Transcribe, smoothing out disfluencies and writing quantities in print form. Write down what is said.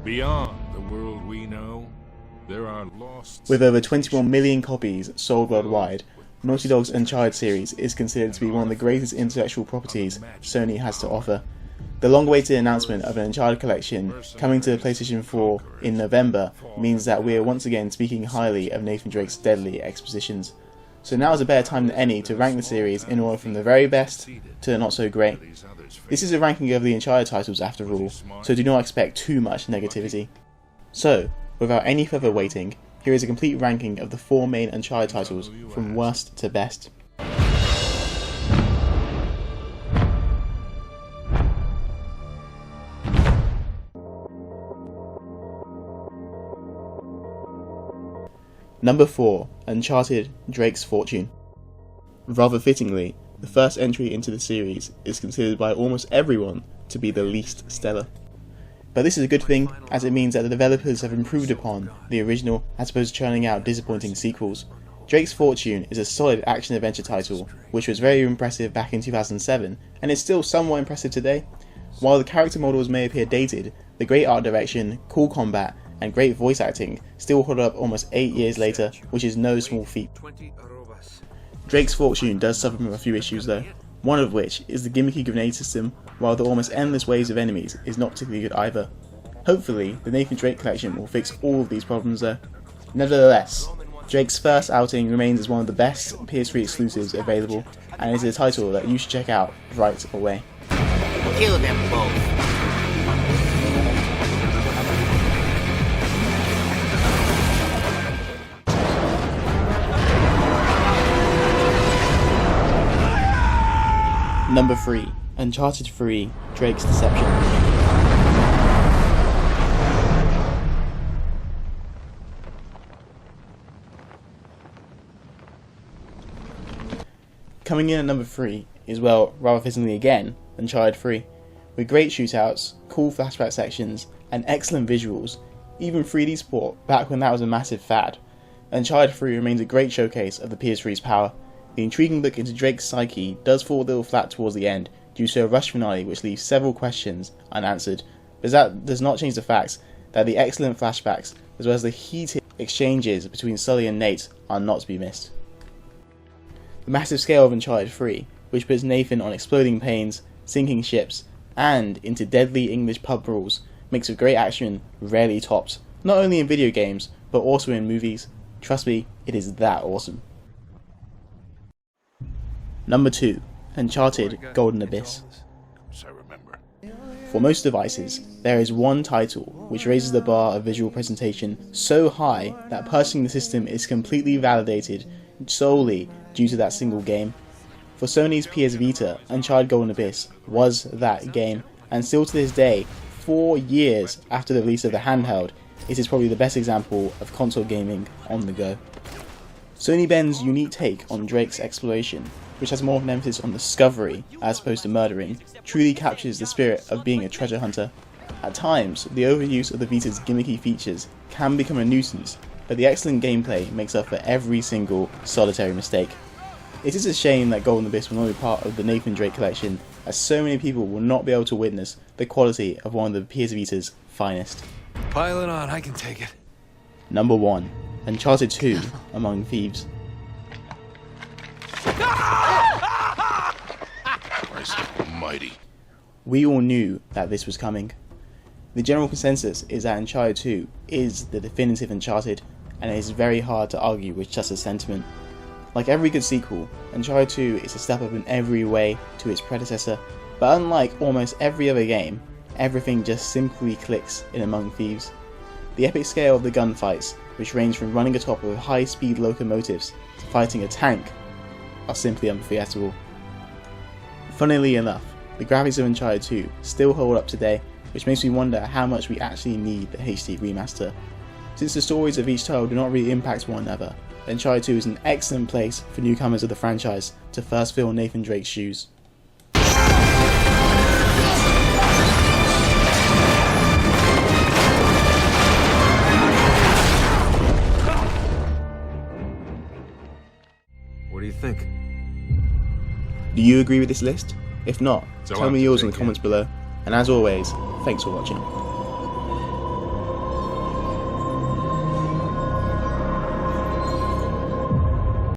Beyond the world we know, there are lost... With over 21 million copies sold worldwide, Naughty Dog's Uncharted series is considered to be one of the greatest intellectual properties Sony has to offer. The long-awaited announcement of an Uncharted collection coming to the PlayStation 4 in November means that we are once again speaking highly of Nathan Drake's deadly expositions. So now is a better time than any to rank the series in order from the very best to the not so great. This is a ranking of the Uncharted titles after all, so do not expect too much negativity. So, without any further waiting, here is a complete ranking of the 4 main Uncharted titles from worst to best. Number 4. Uncharted Drake's Fortune. Rather fittingly, the first entry into the series is considered by almost everyone to be the least stellar. But this is a good thing, as it means that the developers have improved upon the original as opposed to churning out disappointing sequels. Drake's Fortune is a solid action-adventure title, which was very impressive back in 2007, and is still somewhat impressive today. While the character models may appear dated, the great art direction, cool combat, and great voice acting still hold up almost 8 years later, which is no small feat. Drake's Fortune does suffer from a few issues though, one of which is the gimmicky grenade system, while the almost endless waves of enemies is not particularly good either. Hopefully, the Nathan Drake collection will fix all of these problems though. Nevertheless, Drake's first outing remains as one of the best PS3 exclusives available, and is a title that you should check out right away. Kill them both. Number 3. Uncharted 3 Drake's Deception. Coming in at number 3 is, well, rather fittingly again, Uncharted 3. With great shootouts, cool flashback sections, and excellent visuals, even 3D support back when that was a massive fad, Uncharted 3 remains a great showcase of the PS3's power. The intriguing look into Drake's psyche does fall a little flat towards the end due to a rushed finale which leaves several questions unanswered, but that does not change the fact that the excellent flashbacks as well as the heated exchanges between Sully and Nate are not to be missed. The massive scale of Uncharted 3, which puts Nathan on exploding planes, sinking ships, and into deadly English pub brawls, makes for great action rarely topped, not only in video games, but also in movies. Trust me, it is that awesome. Number 2. Uncharted Golden Abyss. For most devices, there is one title which raises the bar of visual presentation so high that purchasing the system is completely validated solely due to that single game. For Sony's PS Vita, Uncharted Golden Abyss was that game, and still to this day, 4 years after the release of the handheld, it is probably the best example of console gaming on the go. Sony Ben's unique take on Drake's exploration, which has more of an emphasis on discovery as opposed to murdering, truly captures the spirit of being a treasure hunter. At times, the overuse of the Vita's gimmicky features can become a nuisance, but the excellent gameplay makes up for every single solitary mistake. It is a shame that Golden Abyss will not be part of the Nathan Drake collection, as so many people will not be able to witness the quality of one of the PS Vita's finest. Pile it on, I can take it. Number 1. Uncharted 2 Among Thieves. Christ almighty. We all knew that this was coming. The general consensus is that Uncharted 2 is the definitive Uncharted, and it is very hard to argue with just a sentiment. Like every good sequel, Uncharted 2 is a step up in every way to its predecessor, but unlike almost every other game, everything just simply clicks in Among Thieves. The epic scale of the gunfights, which range from running atop of high-speed locomotives to fighting a tank, are simply unforgettable. Funnily enough, the graphics of Uncharted 2 still hold up today, which makes me wonder how much we actually need the HD remaster. Since the stories of each title do not really impact one another, Uncharted 2 is an excellent place for newcomers of the franchise to first fill Nathan Drake's shoes. What do you think? Do you agree with this list? If not, tell me yours in the comments below, and as always, thanks for watching.